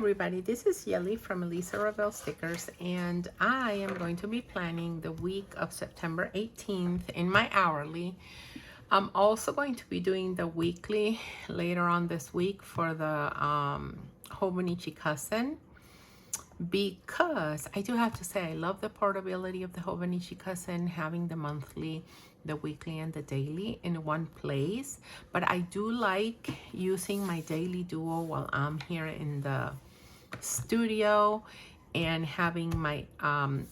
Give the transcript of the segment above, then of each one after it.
everybody, this is Yeli from Elisa Ravel Stickers, and I am going to be planning the week of September 18th in my hourly. I'm also going to be doing the weekly later on this week for the Hobonichi Cousin, because I do have to say I love the portability of the Hobonichi Cousin, having the monthly, the weekly, and the daily in one place. But I do like using my daily duo while I'm here in the studio and having my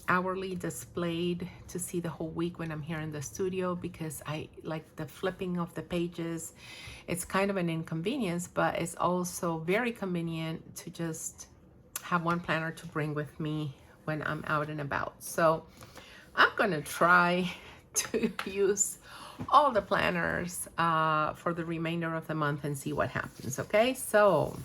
hourly displayed to see the whole week when I'm here in the studio, because I like the flipping of the pages. It's kind of an inconvenience, but it's also very convenient to just have one planner to bring with me when I'm out and about. So I'm gonna try to use all the planners for the remainder of the month and see what happens. Okay, so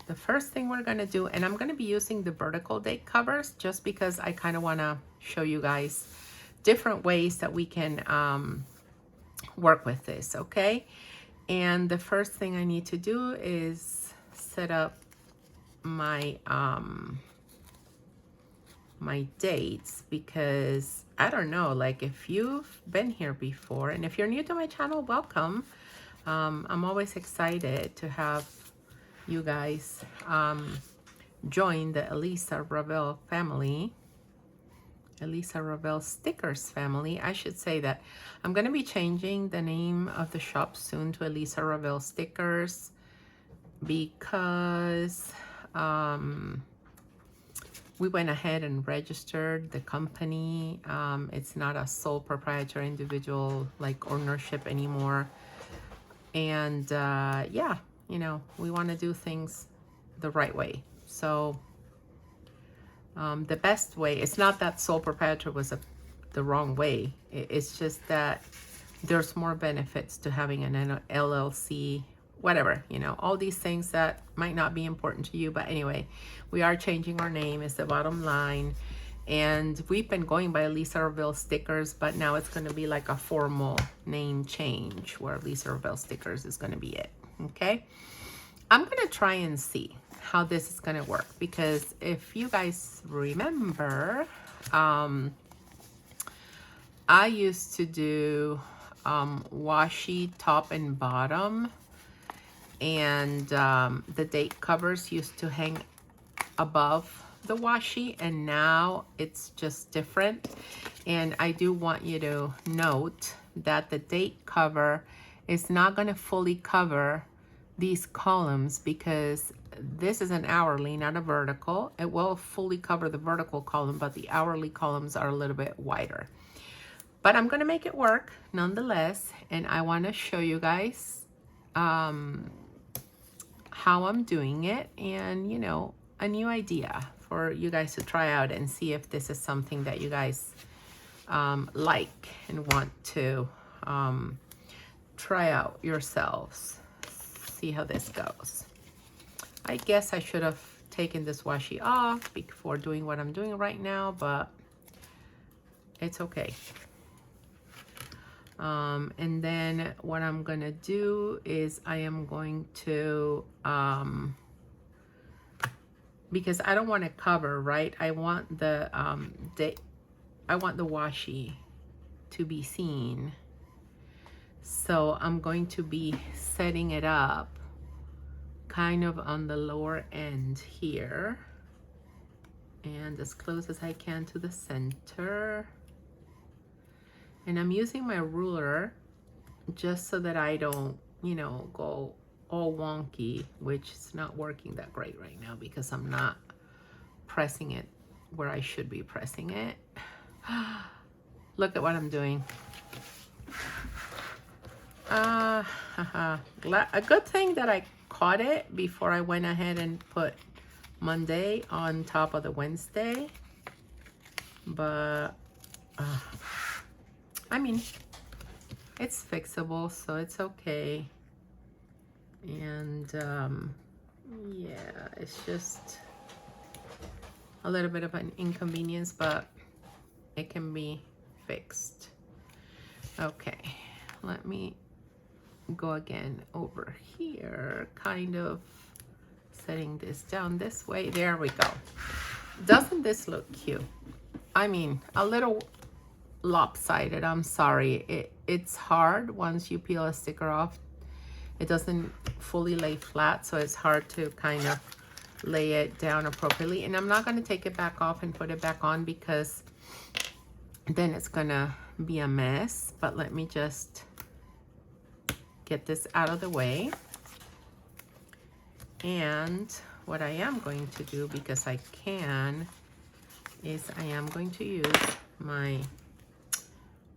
the first thing we're gonna do, and I'm gonna be using the vertical date covers just because I kind of want to show you guys different ways that we can work with this. Okay, and the first thing I need to do is set up my my dates, because I don't know, like, if you've been here before, and if you're new to my channel, welcome. I'm always excited to have you guys join the Elisa Ravel family, Elisa Ravel Stickers family. I should say that I'm going to be changing the name of the shop soon to Elisa Ravel Stickers, because we went ahead and registered the company. It's not a sole proprietor individual like ownership anymore. And yeah, you know, we want to do things the right way. So the best way, it's not that sole proprietor was the wrong way. It's just that there's more benefits to having an LLC, whatever, you know, all these things that might not be important to you. But anyway, we are changing our name, is the bottom line. And we've been going by Elisa Ravel Stickers, but now it's going to be like a formal name change where Elisa Ravel Stickers is going to be it. Okay, I'm going to try and see how this is going to work, because if you guys remember, I used to do washi top and bottom, and the date covers used to hang above the washi, and now it's just different. And I do want you to note that the date cover is not going to fully cover these columns, because this is an hourly, not a vertical. It will fully cover the vertical column, but the hourly columns are a little bit wider. But I'm going to make it work nonetheless, and I want to show you guys how I'm doing it, and, you know, a new idea for you guys to try out and see if this is something that you guys like and want to try out yourselves. See how this goes. I guess I should have taken this washi off before doing what I'm doing right now, but it's okay. And then what I'm gonna do is I am going to because I don't want to cover, right? I want the washi to be seen. So I'm going to be setting it up kind of on the lower end here, and as close as I can to the center. And I'm using my ruler just so that I don't, you know, go all wonky, which is not working that great right now because I'm not pressing it where I should be pressing it. Look at what I'm doing. A good thing that I caught it before I went ahead and put Monday on top of the Wednesday. But I mean, it's fixable, so it's okay. And yeah, it's just a little bit of an inconvenience, but it can be fixed. Okay, let me go again over here, kind of setting this down this way. There we go. Doesn't this look cute? I mean, a little lopsided, I'm sorry. It's hard once you peel a sticker off. It doesn't fully lay flat, so it's hard to kind of lay it down appropriately. And I'm not going to take it back off and put it back on because then it's going to be a mess. But let me just get this out of the way. And what I am going to do, because I can, is I am going to use my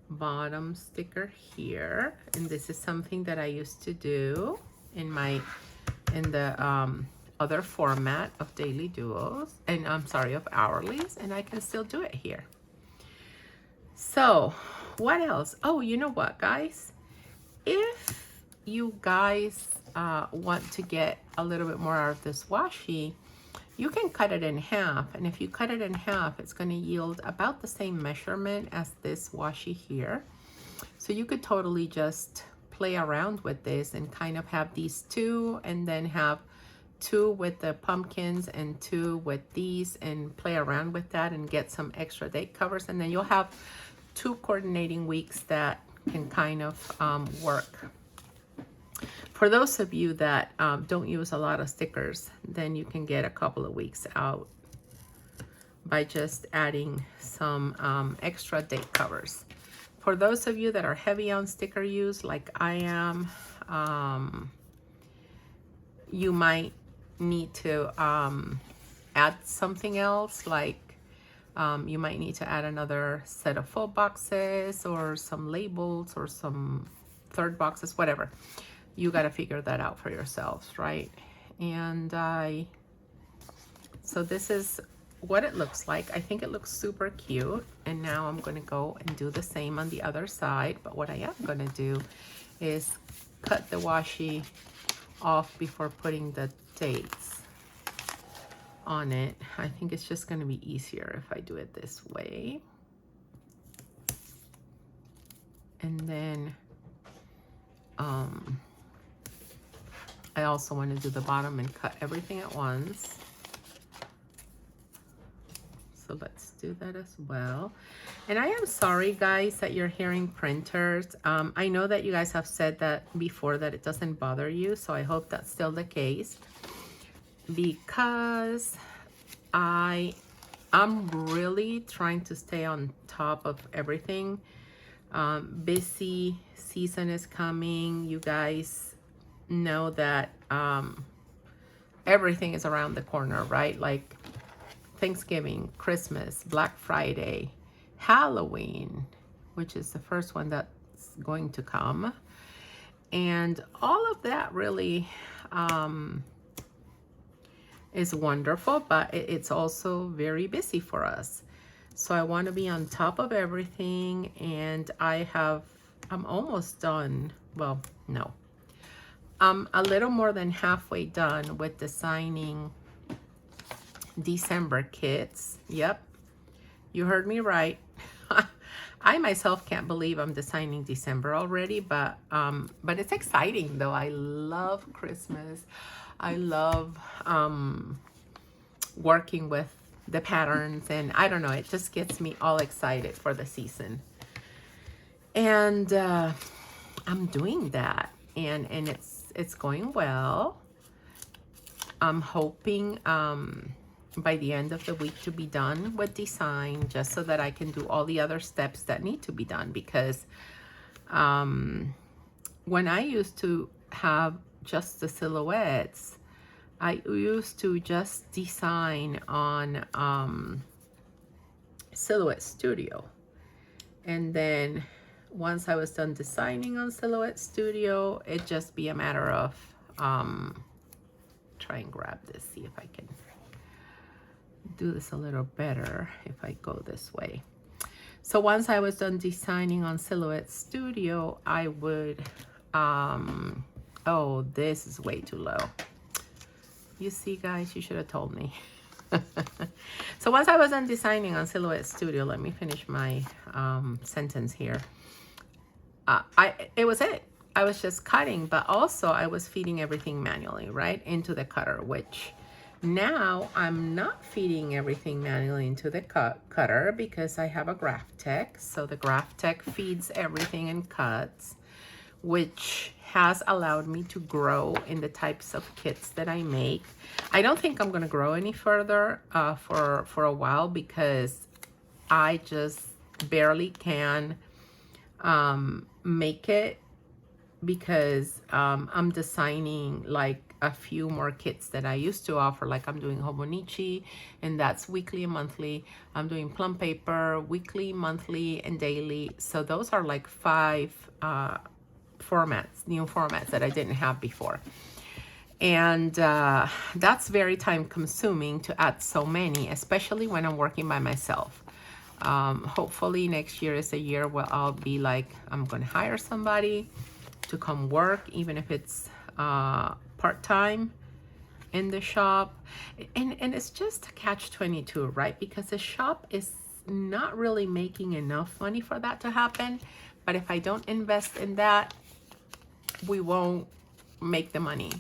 bottom sticker here. And this is something that I used to do in the other format of daily duos, and I'm sorry, of hourlies, and I can still do it here. So what else? Oh, you know what, guys? If you guys want to get a little bit more out of this washi, you can cut it in half. And if you cut it in half, it's going to yield about the same measurement as this washi here. So you could totally just play around with this and kind of have these two, and then have two with the pumpkins and two with these, and play around with that and get some extra date covers. And then you'll have two coordinating weeks that can kind of work. For those of you that don't use a lot of stickers, then you can get a couple of weeks out by just adding some extra date covers. For those of you that are heavy on sticker use, like I am, you might need to add something else, like you might need to add another set of full boxes or some labels or some third boxes, whatever. You got to figure that out for yourselves, right? And so this is what it looks like. I think it looks super cute. And now I'm going to go and do the same on the other side. But what I am going to do is cut the washi off before putting the dates on it. I think it's just going to be easier if I do it this way. And then I also want to do the bottom and cut everything at once. So let's do that as well. And I am sorry, guys, that you're hearing printers. I know that you guys have said that before, that it doesn't bother you. So I hope that's still the case, because I'm really trying to stay on top of everything. Busy season is coming. You guys know that everything is around the corner, right? Like Thanksgiving, Christmas, Black Friday, Halloween, which is the first one that's going to come. And all of that really is wonderful, but it's also very busy for us. So I want to be on top of everything, and I'm almost done. Well, no. I'm a little more than halfway done with designing December kits. Yep, you heard me right. I myself can't believe I'm designing December already, but it's exciting though. I love Christmas. I love working with the patterns, and I don't know, it just gets me all excited for the season. And I'm doing that, and it's going well. I'm hoping by the end of the week to be done with design, just so that I can do all the other steps that need to be done. Because when I used to have just the silhouettes, I used to just design on Silhouette Studio. And then once I was done designing on Silhouette Studio, it'd just be a matter of try and grab this, see if I can do this a little better if I go this way. So once I was done designing on Silhouette Studio, I would oh, this is way too low. You see, guys, you should have told me. So once I was done designing on Silhouette Studio, let me finish my sentence here. It was it. I was just cutting, but also I was feeding everything manually, right, into the cutter, which Now I'm not feeding everything manually into the cutter because I have a Graph Tech. So the Graph Tech feeds everything and cuts, which has allowed me to grow in the types of kits that I make. I don't think I'm gonna grow any further for a while because I just barely can make it, because I'm designing like a few more kits that I used to offer. Like I'm doing Hobonichi, and that's weekly and monthly. I'm doing plum paper weekly, monthly, and daily. So those are like 5 formats, new formats that I didn't have before. And that's very time consuming to add so many, especially when I'm working by myself. Hopefully next year is a year where I'll be like, I'm gonna hire somebody to come work, even if it's part-time in the shop. And it's just a catch-22, right? Because the shop is not really making enough money for that to happen. But if I don't invest in that, we won't make the money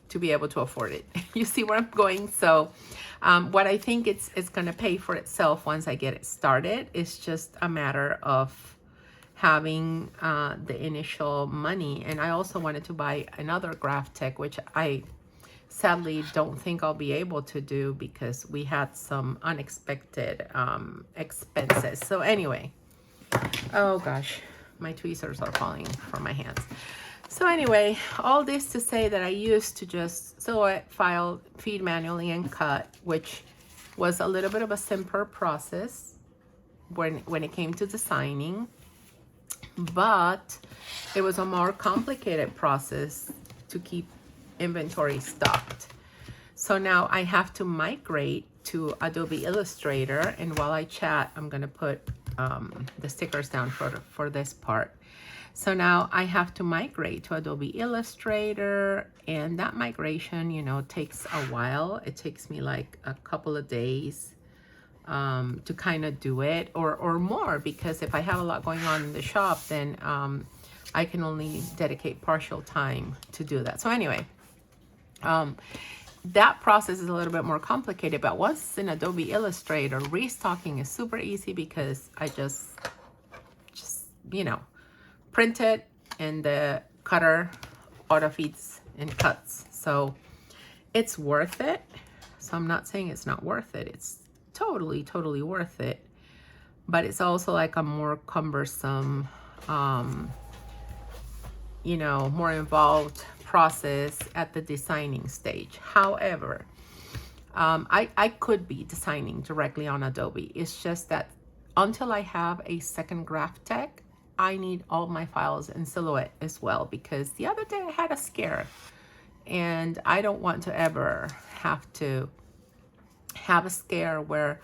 to be able to afford it. You see where I'm going? So what I think it's going to pay for itself once I get it started. It's just a matter of having the initial money. And I also wanted to buy another Graph Tech, which I sadly don't think I'll be able to do because we had some unexpected expenses. So anyway, oh gosh, my tweezers are falling from my hands. So anyway, all this to say that I used to just silhouette, file, feed manually, and cut, which was a little bit of a simpler process when it came to designing, but it was a more complicated process to keep inventory stocked. So now I have to migrate to Adobe Illustrator, and while I chat, I'm gonna put the stickers down for this part. So now I have to migrate to Adobe Illustrator, and that migration, you know, takes a while. It takes me like a couple of days to kind of do it, or more, because if I have a lot going on in the shop, then I can only dedicate partial time to do that. So anyway, that process is a little bit more complicated, but once in Adobe Illustrator, restocking is super easy because I just you know, print it, and the cutter auto feeds and cuts. So it's worth it. So I'm not saying it's not worth it. It's totally worth it. But it's also like a more cumbersome, you know, more involved process at the designing stage. However, I could be designing directly on Adobe. It's just that until I have a second Graph Tech, I need all my files in Silhouette as well, because the other day I had a scare, and I don't want to ever have to have a scare where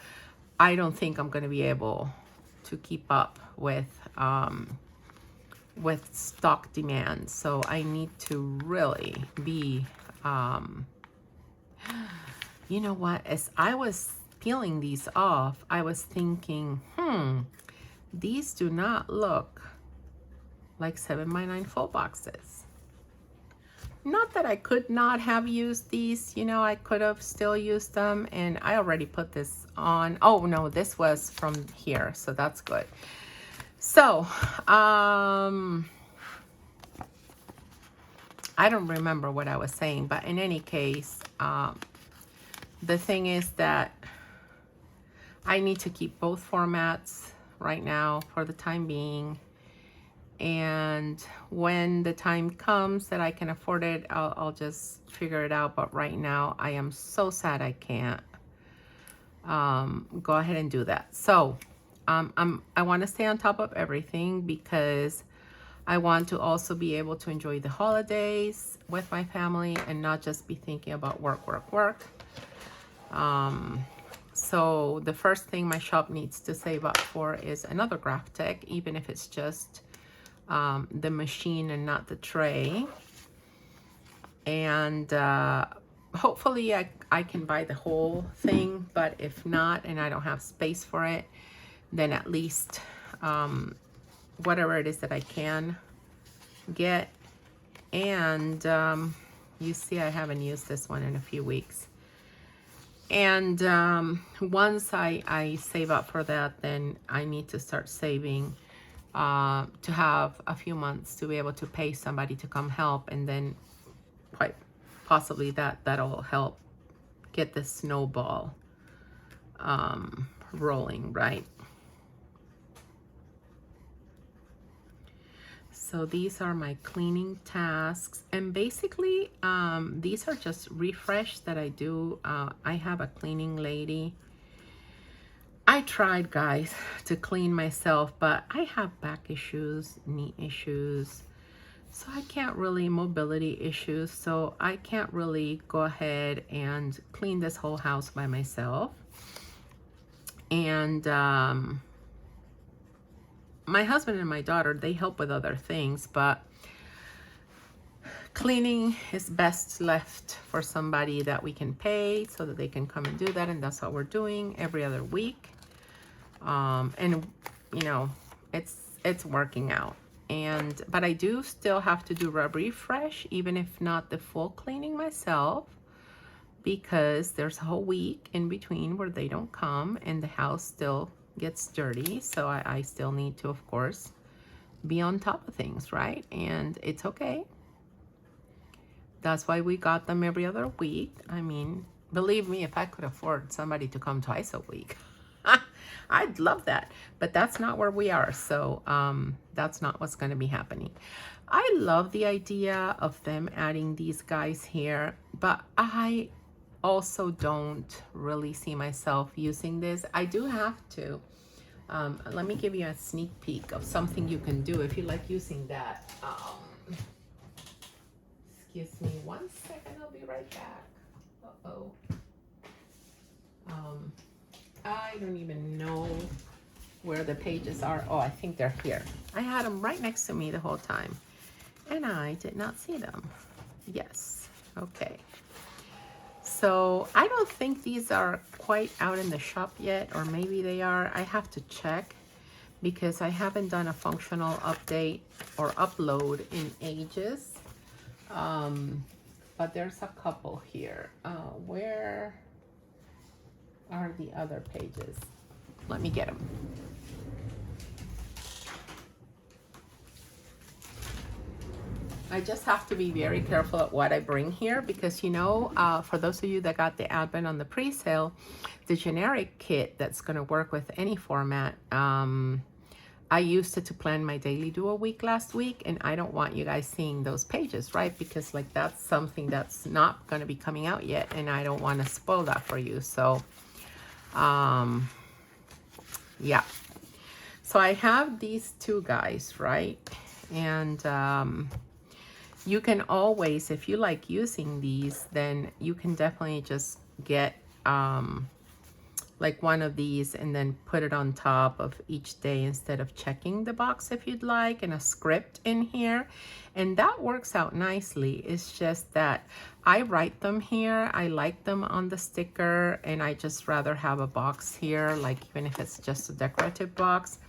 I don't think I'm going to be able to keep up with stock demand. So I need to really be, you know what, as I was peeling these off, I was thinking, these do not look like 7x9 full boxes. Not that I could not have used these, you know, I could have still used them, and I already put this on. Oh no, this was from here, so that's good. So, I don't remember what I was saying, but in any case, the thing is that I need to keep both formats right now for the time being. And when the time comes that I can afford it, I'll just figure it out. But right now, I am so sad I can't go ahead and do that. So I want to stay on top of everything because I want to also be able to enjoy the holidays with my family and not just be thinking about work. So the first thing my shop needs to save up for is another Graph Tech, even if it's just the machine and not the tray. And hopefully I can buy the whole thing, but if not, and I don't have space for it, then at least whatever it is that I can get. And you see I haven't used this one in a few weeks. And once I save up for that, then I need to start saving to have a few months to be able to pay somebody to come help, and then quite possibly that'll help get the snowball rolling, right? So these are my cleaning tasks, and basically these are just refresh that I do. I have a cleaning lady. I tried, guys, to clean myself, but I have back issues, knee issues, so I can't really, mobility issues, so I can't really go ahead and clean this whole house by myself. And my husband and my daughter, they help with other things, but cleaning is best left for somebody that we can pay so that they can come and do that, and that's what we're doing every other week. And you know, it's working out. And but I do still have to do a refresh, even if not the full cleaning myself, because there's a whole week in between where they don't come and the house still gets dirty. So I still need to, of course, be on top of things, right? And it's okay. That's why we got them every other week. I mean, believe me, if I could afford somebody to come twice a week, I'd love that. But that's not where we are. So that's not what's going to be happening. I love the idea of them adding these guys here, but I also don't really see myself using this. I do have to. Let me give you a sneak peek of something you can do if you like using that. Excuse me 1 second, I'll be right back. Uh-oh. I don't even know where the pages are. Oh, I think they're here. I had them right next to me the whole time, and I did not see them. Yes, okay. So I don't think these are quite out in the shop yet, or maybe they are. I have to check because I haven't done a functional update or upload in ages. But there's a couple here. Where are the other pages? Let me get them. I just have to be very careful at what I bring here because, you know, for those of you that got the Advent on the pre-sale, the generic kit that's going to work with any format, I used it to plan my daily do a week last week, and I don't want you guys seeing those pages, right? Because like that's something that's not going to be coming out yet, and I don't want to spoil that for you. So, yeah. So I have these two guys, right? And you can always, if you like using these, then you can definitely just get like one of these and then put it on top of each day instead of checking the box if you'd like, and a script in here. And that works out nicely. It's just that I write them here. I like them on the sticker, and I just rather have a box here, like even if it's just a decorative box,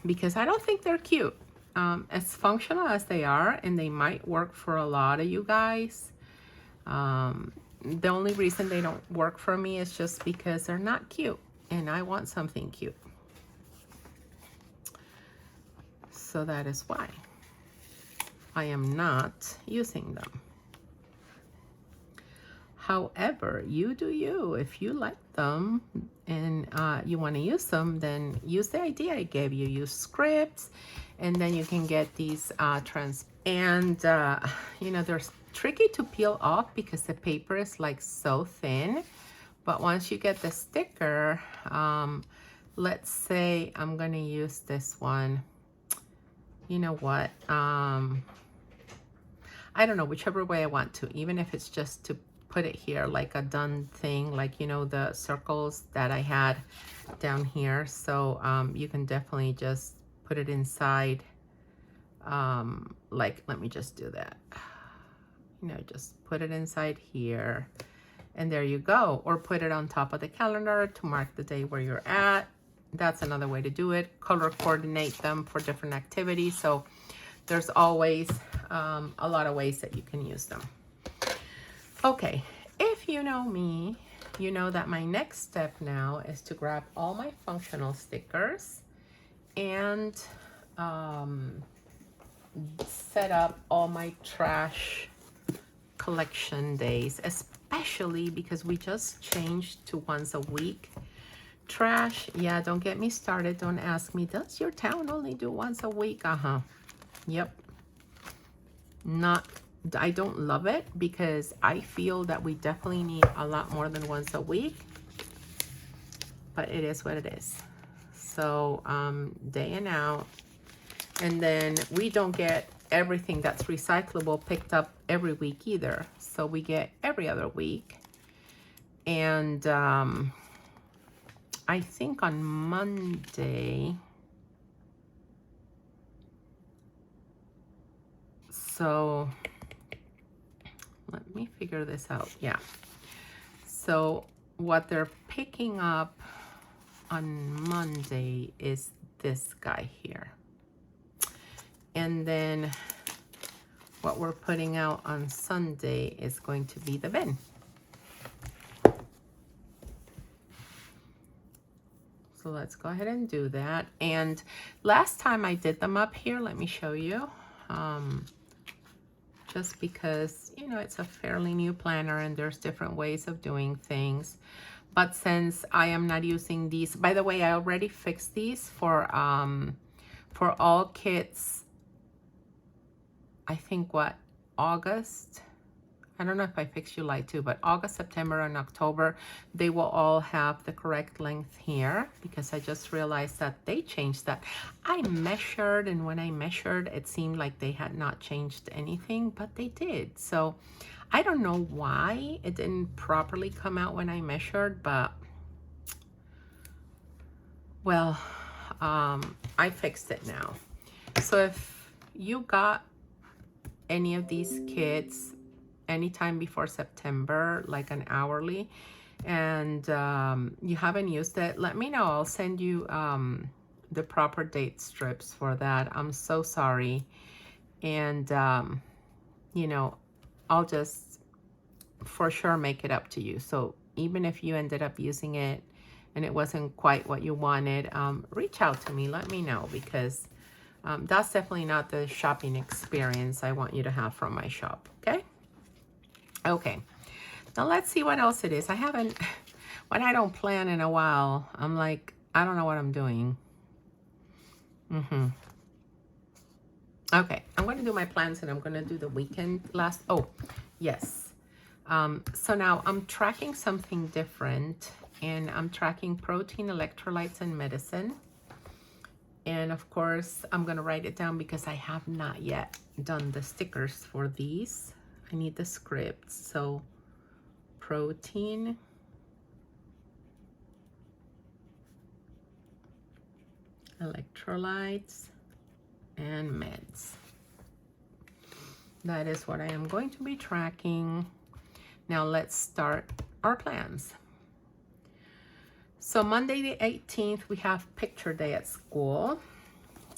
because I don't think they're cute. As functional as they are, and they might work for a lot of you guys, the only reason they don't work for me is just because they're not cute, and I want something cute. So that is why I am not using them. However, you do you. If you like them and you want to use them, then use the idea I gave you. Use scripts, and then you can get these you know, they're tricky to peel off because the paper is like so thin. But once you get the sticker, let's say I'm going to use this one. You know what? I don't know, whichever way I want to, even if it's just to put it here like a done thing, like, you know, the circles that I had down here. So you can definitely just put it inside. Like, let me just do that. You know, just put it inside here, and there you go. Or put it on top of the calendar to mark the day where you're at. That's another way to do it. Color coordinate them for different activities. So there's always a lot of ways that you can use them. Okay, if you know me, you know that my next step now is to grab all my functional stickers and set up all my trash collection days, especially because we just changed to once a week. Trash, yeah, don't get me started. Don't ask me, does your town only do once a week? Yep. I don't love it because I feel that we definitely need a lot more than once a week, but it is what it is. So day in out, and then we don't get everything that's recyclable picked up every week either. So we get every other week. And I think on Monday, so let me figure this out. Yeah. So what they're picking up on Monday is this guy here. And then what we're putting out on Sunday is going to be the bin. So let's go ahead and do that. And last time I did them up here, let me show you. Just because, you know, it's a fairly new planner and there's different ways of doing things. But since I am not using these, by the way, I already fixed these for all kits. I think what, August? I don't know if I fixed July too, but August, September, and October, they will all have the correct length here because I just realized that they changed that. I measured, and when I measured, it seemed like they had not changed anything, but they did. So I don't know why it didn't properly come out when I measured, but well, I fixed it now. So if you got any of these kits anytime before September, like an hourly, and you haven't used it, let me know. I'll send you the proper date strips for that. I'm so sorry. And you know, I'll just for sure make it up to you. So even if you ended up using it and it wasn't quite what you wanted, reach out to me, let me know, because that's definitely not the shopping experience I want you to have from my shop. Okay, now let's see what else it is. I haven't, when I don't plan in a while, I'm like, I don't know what I'm doing. Okay, I'm going to do my plans and I'm going to do the weekend last. Oh, yes. So now I'm tracking something different, and I'm tracking protein, electrolytes, and medicine. And of course, I'm going to write it down because I have not yet done the stickers for these. I need the scripts. So protein, electrolytes, and meds. That is what I am going to be tracking. Now let's start our plans. So Monday the 18th, we have picture day at school.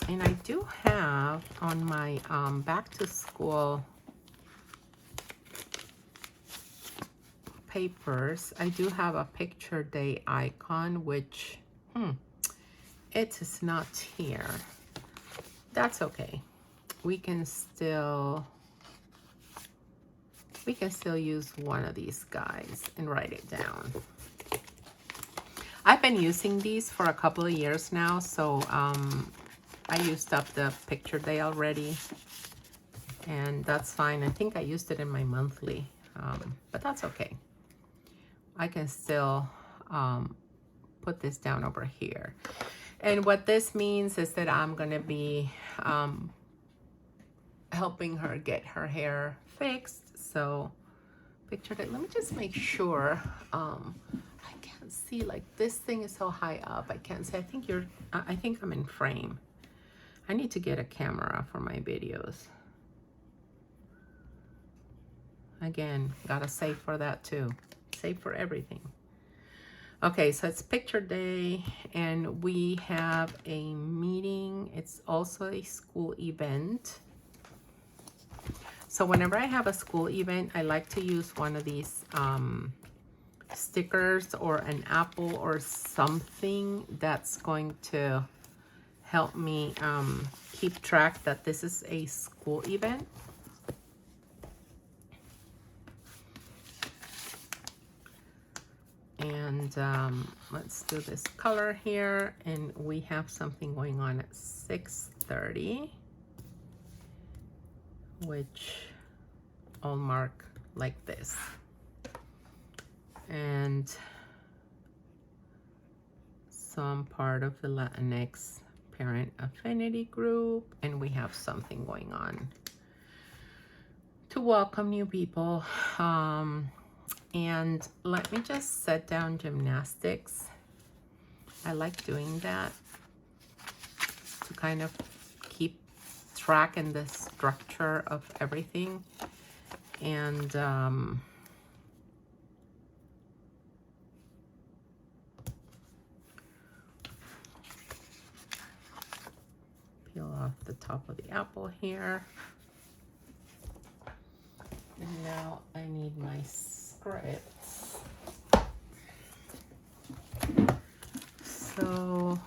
And I do have on my back to school papers, I do have a picture day icon, which it is not here. That's okay. We can still use one of these guys and write it down. I've been using these for a couple of years now, so I used up the picture day already, and that's fine. I think I used it in my monthly, but that's okay. I can still put this down over here. And what this means is that I'm going to be helping her get her hair fixed. So picture that. Let me just make sure. I can't see, like, this thing is so high up. I can't see. I think I'm in frame. I need to get a camera for my videos. Again, gotta save for that too. Save for everything. Okay, so it's picture day, and we have a meeting. It's also a school event. So whenever I have a school event, I like to use one of these stickers or an apple or something that's going to help me keep track that this is a school event. And let's do this color here, and we have something going on at 6:30, which I'll mark like this. And some part of the Latinx parent affinity group, and we have something going on to welcome new people. And let me just set down gymnastics. I like doing that to kind of keep track in the structure of everything. And peel off the top of the apple here. And now I need my scripts. So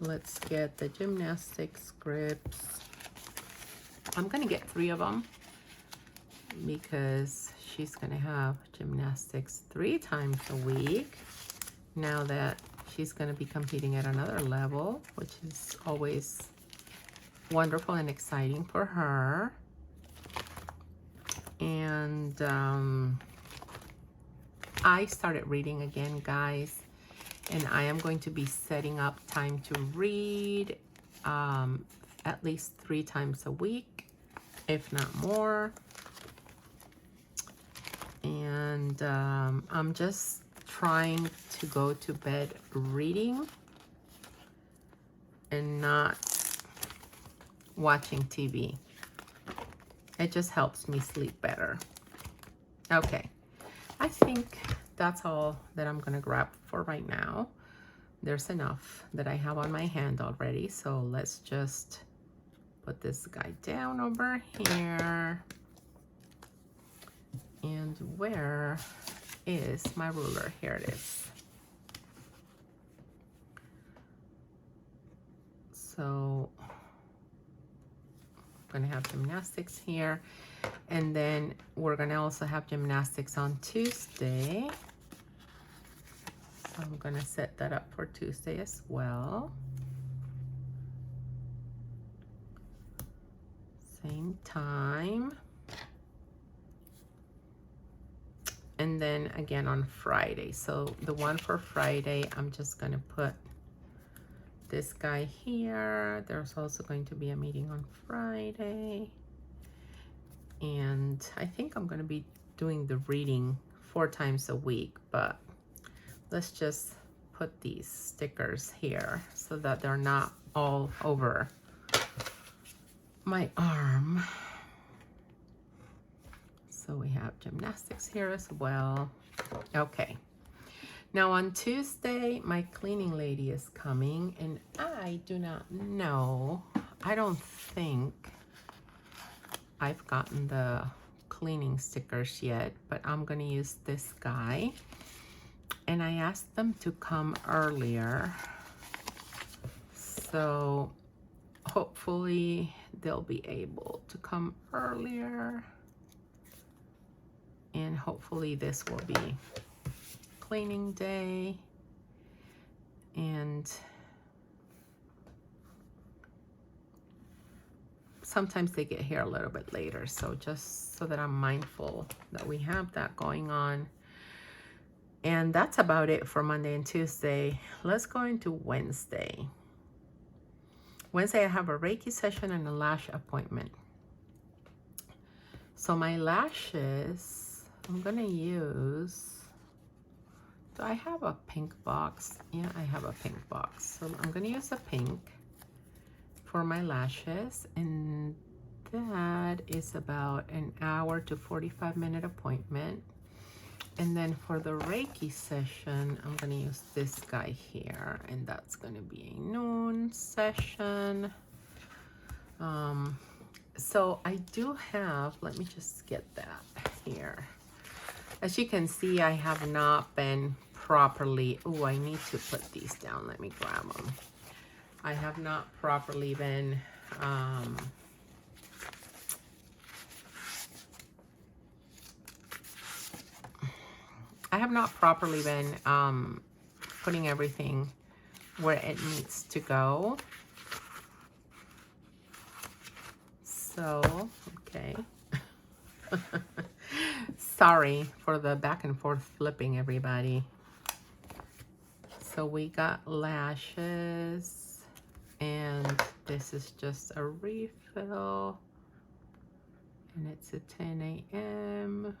let's get the gymnastics scripts. I'm gonna get 3 of them because she's gonna have gymnastics 3 times a week now that she's gonna be competing at another level, which is always wonderful and exciting for her. And I started reading again, guys, and I am going to be setting up time to read at least 3 times a week, if not more. And I'm just trying to go to bed reading and not watching TV. It just helps me sleep better. Okay, I think that's all that I'm gonna grab for right now. There's enough that I have on my hand already, so let's just put this guy down over here. And where is my ruler? Here it is. So I'm gonna have gymnastics here, and then we're gonna also have gymnastics on Tuesday. So I'm gonna set that up for Tuesday as well. Same time. And then again on Friday. So the one for Friday, I'm just gonna put this guy here. There's also going to be a meeting on Friday. And I think I'm gonna be doing the reading 4 times a week, but let's just put these stickers here so that they're not all over my arm. So we have gymnastics here as well. Okay. Now on Tuesday, my cleaning lady is coming, and I do not know. I don't think I've gotten the cleaning stickers yet, but I'm gonna use this guy. And I asked them to come earlier. So hopefully they'll be able to come earlier. And hopefully this will be cleaning day. And sometimes they get here a little bit later, so just so that I'm mindful that we have that going on. And that's about it for Monday and Tuesday. Let's go into Wednesday. Wednesday, I have a Reiki session and a lash appointment. So my lashes, I'm gonna use, do I have a pink box? Yeah, I have a pink box. So I'm gonna use a pink for my lashes, and that is about an hour to 45-minute appointment. And then for the Reiki session, I'm gonna use this guy here, and that's gonna be a noon session. So I do have, let me just get that here. As you can see, I have not been properly, oh, I need to put these down. Let me grab them. I have not properly been, putting everything where it needs to go. So, okay. Sorry for the back and forth flipping, everybody. So we got lashes, and this is just a refill, and it's a 10 a.m.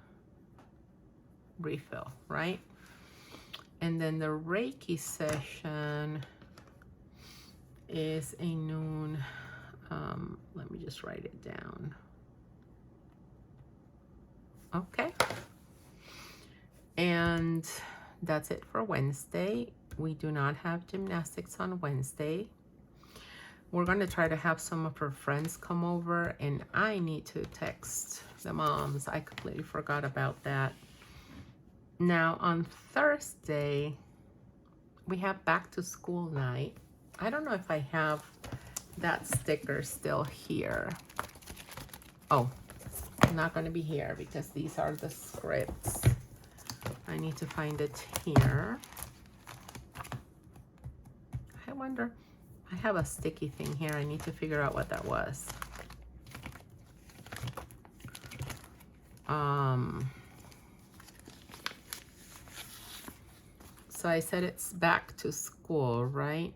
refill, right? And then the Reiki session is a noon. Let me just write it down. Okay. And that's it for Wednesday. We do not have gymnastics on Wednesday. We're going to try to have some of her friends come over, and I need to text the moms. I completely forgot about that. Now on Thursday, we have back to school night. I don't know if I have that sticker still here. Oh, not going to be here because these are the scripts. I need to find it here. I wonder, I have a sticky thing here. I need to figure out what that was. So I said it's back to school, right?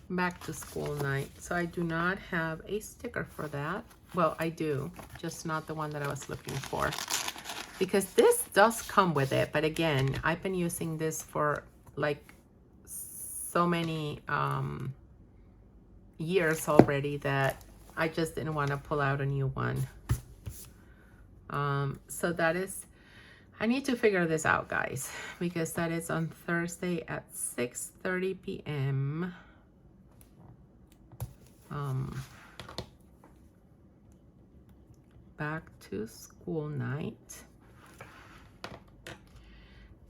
Back to school night. So I do not have a sticker for that. Well, I do, just not the one that I was looking for. Because this does come with it, but again, I've been using this for like so many years already that I just didn't want to pull out a new one. So that is, I need to figure this out, guys, because that is on Thursday at 6:30 p.m. Back to school night.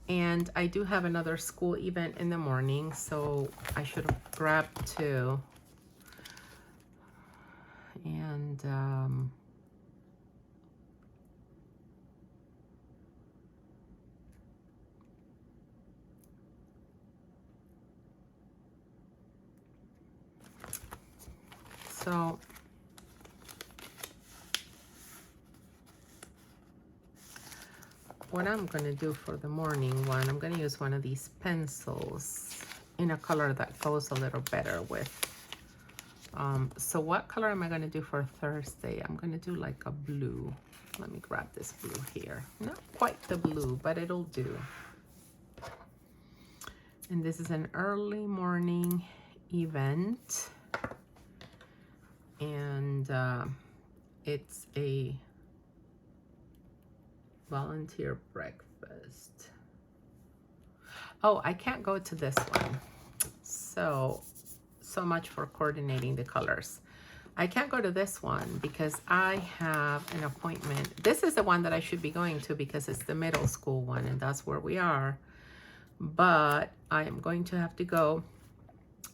And I do have another school event in the morning, so I should have grabbed two. And so what I'm going to do for the morning one, I'm going to use one of these pencils in a color that goes a little better with. So what color am I going to do for Thursday? I'm going to do like a blue. Let me grab this blue here. Not quite the blue, but it'll do. And this is an early morning event. And it's a volunteer breakfast. Oh, I can't go to this one. So much for coordinating the colors. I can't go to this one because I have an appointment. This is the one that I should be going to because it's the middle school one, and that's where we are. But I am going to have to go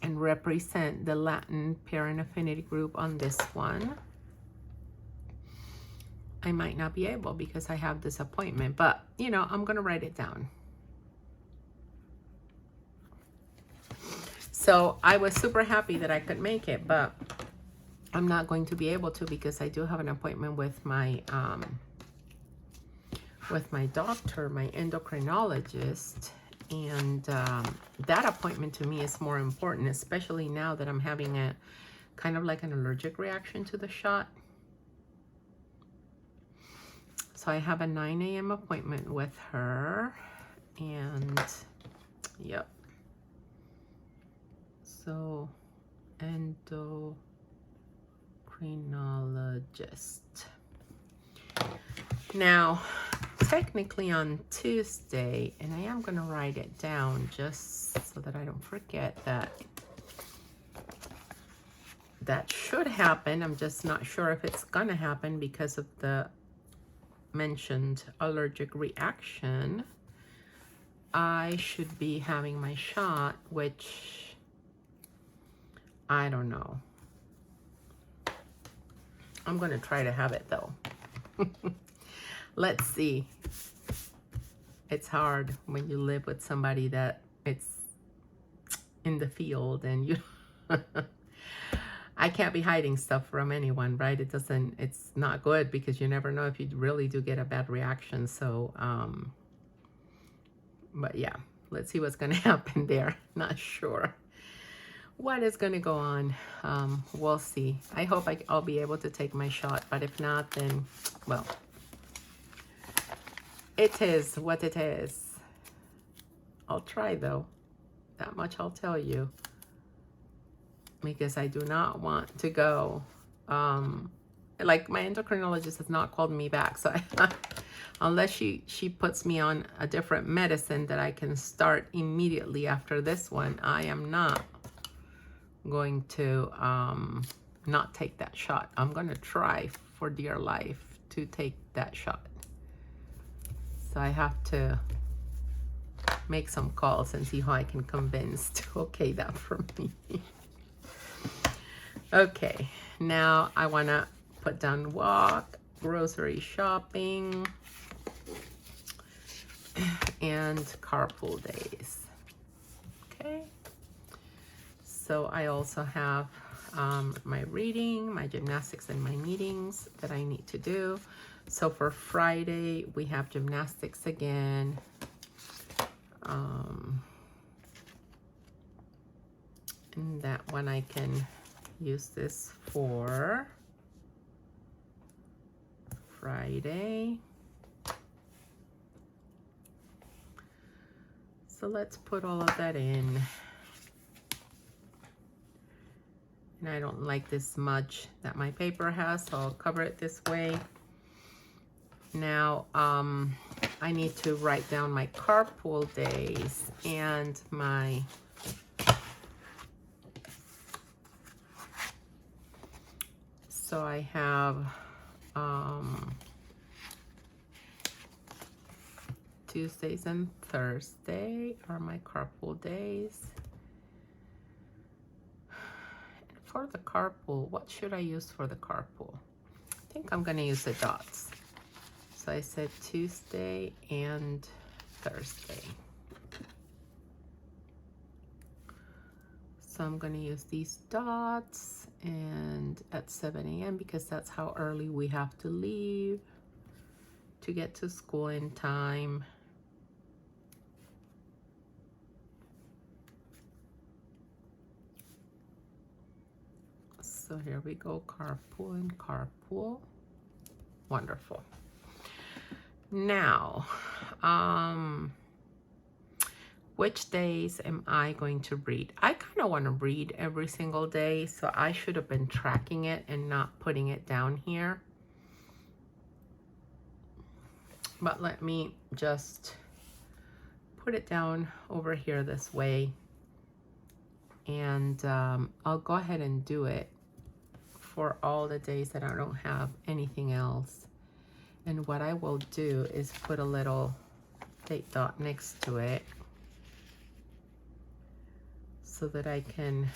and represent the Latin Parent Affinity Group on this one. I might not be able because I have this appointment, but you know, I'm gonna write it down. So I was super happy that I could make it, but I'm not going to be able to because I do have an appointment with my doctor, my endocrinologist, and that appointment to me is more important, especially now that I'm having a kind of like an allergic reaction to the shot. So I have a 9 a.m. appointment with her, and yep. So endocrinologist. Now, technically on Tuesday, and I am going to write it down just so that I don't forget that that should happen. I'm just not sure if it's gonna happen because of the mentioned allergic reaction. I should be having my shot, which I don't know. I'm gonna try to have it though. Let's see. It's hard when you live with somebody that it's in the field and you I can't be hiding stuff from anyone, right? It's not good because you never know if you really do get a bad reaction. So, but yeah, let's see what's going to happen there. Not sure what is going to go on. We'll see. I hope I'll be able to take my shot, but if not, then, well, it is what it is. I'll try though. That much I'll tell you. Because I do not want to go. Like my endocrinologist has not called me back. So unless she puts me on a different medicine that I can start immediately after this one, I am not going to not take that shot. I'm going to try for dear life to take that shot. So I have to make some calls and see how I can convince to okay that for me. Okay, now I want to put down walk, grocery shopping, and carpool days. Okay, so I also have my reading, my gymnastics, and my meetings that I need to do. So for Friday, we have gymnastics again. And that one I can use this for Friday. So let's put all of that in. And I don't like this smudge that my paper has, so I'll cover it this way. Now, I need to write down my carpool days and my so I have Tuesdays and Thursday are my carpool days. For the carpool, what should I use for the carpool? I think I'm gonna use the dots. So I said Tuesday and Thursday. So I'm gonna use these dots and at 7 a.m. because that's how early we have to leave to get to school in time. So here we go, carpool and carpool. Wonderful. Now, which days am I going to read? I kind of want to read every single day, so I should have been tracking it and not putting it down here. But let me just put it down over here this way. And I'll go ahead and do it for all the days that I don't have anything else. And what I will do is put a little date dot next to it so that I can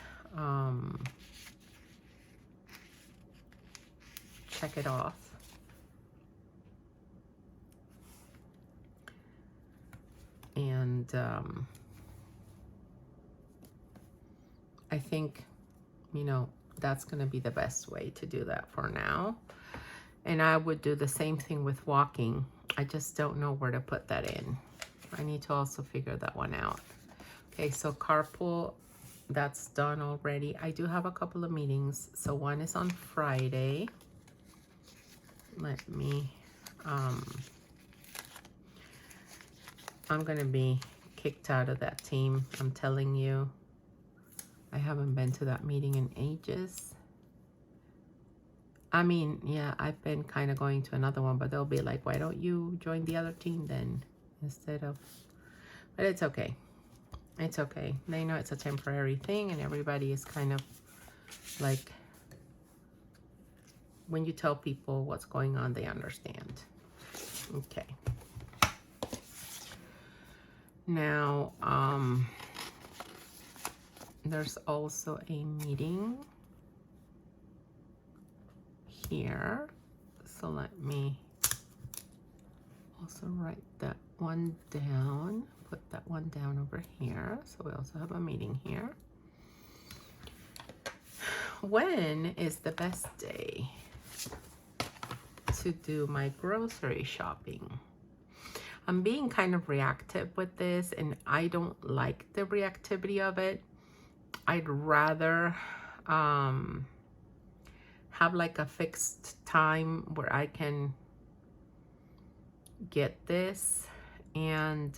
check it off. And I think, you know, that's going to be the best way to do that for now. And I would do the same thing with walking. I just don't know where to put that in. I need to also figure that one out. Okay, so carpool, that's done already. I do have a couple of meetings. So one is on Friday. Let me, I'm gonna be kicked out of that team. I'm telling you, I haven't been to that meeting in ages. I mean, yeah, I've been kind of going to another one, but they'll be like, why don't you join the other team then instead of, but it's okay. It's okay. They know it's a temporary thing and everybody is kind of like when you tell people what's going on, they understand. Okay. Now, there's also a meeting here. So let me also write that one down. Put that one down over here. So we also have a meeting here. When is the best day to do my grocery shopping? I'm being kind of reactive with this, and I don't like the reactivity of it. I'd rather have like a fixed time where I can get this. And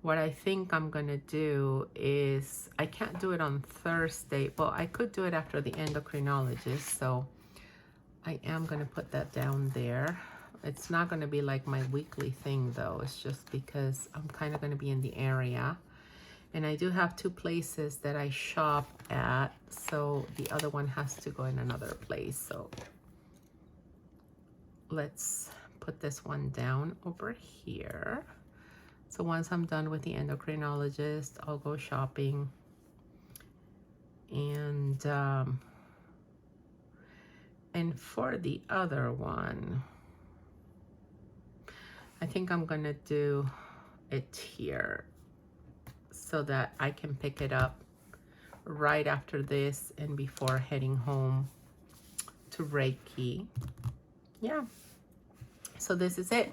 what I think I'm gonna do is, I can't do it on Thursday. Well, I could do it after the endocrinologist, so I am gonna put that down there. It's not gonna be like my weekly thing though. It's just because I'm kind of gonna be in the area. And I do have 2 places that I shop at, so the other one has to go in another place. So let's put this one down over here. So once I'm done with the endocrinologist, I'll go shopping. And for the other one, I think I'm gonna do it here so that I can pick it up right after this and before heading home to Reiki. Yeah. So this is it.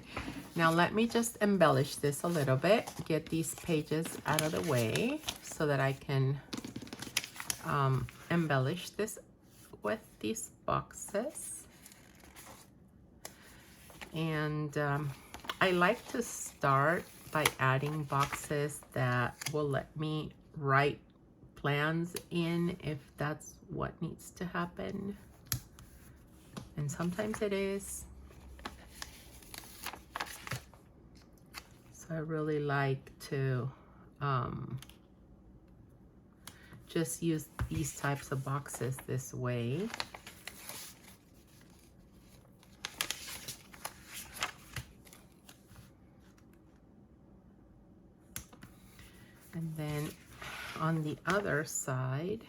Now let me just embellish this a little bit, get these pages out of the way so that I can embellish this with these boxes. And I like to start by adding boxes that will let me write plans in if that's what needs to happen. And sometimes it is. So I really like to just use these types of boxes this way. And then on the other side,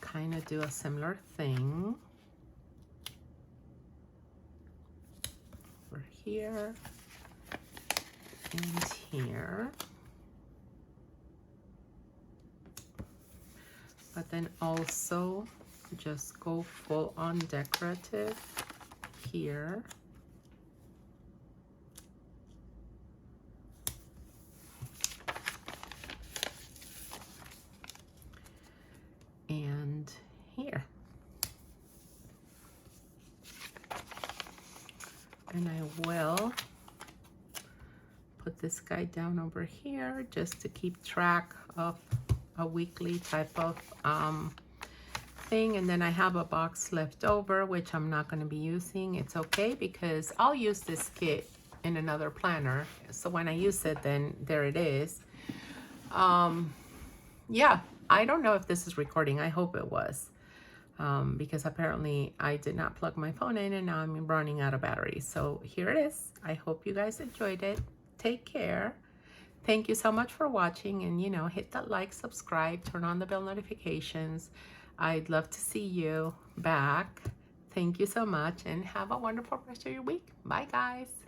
kind of do a similar thing. Over here and here. But then also just go full on decorative here. And here. And I will put this guy down over here just to keep track of a weekly type of thing. And then I have a box left over, which I'm not going to be using. It's okay, because I'll use this kit in another planner. So when I use it, then there it is. Yeah, I don't know if this is recording. I hope it was. Because apparently I did not plug my phone in and now I'm running out of battery. So here it is. I hope you guys enjoyed it. Take care. Thank you so much for watching, and you know, hit that like, subscribe, turn on the bell notifications. I'd love to see you back. Thank you so much, and have a wonderful rest of your week. Bye guys.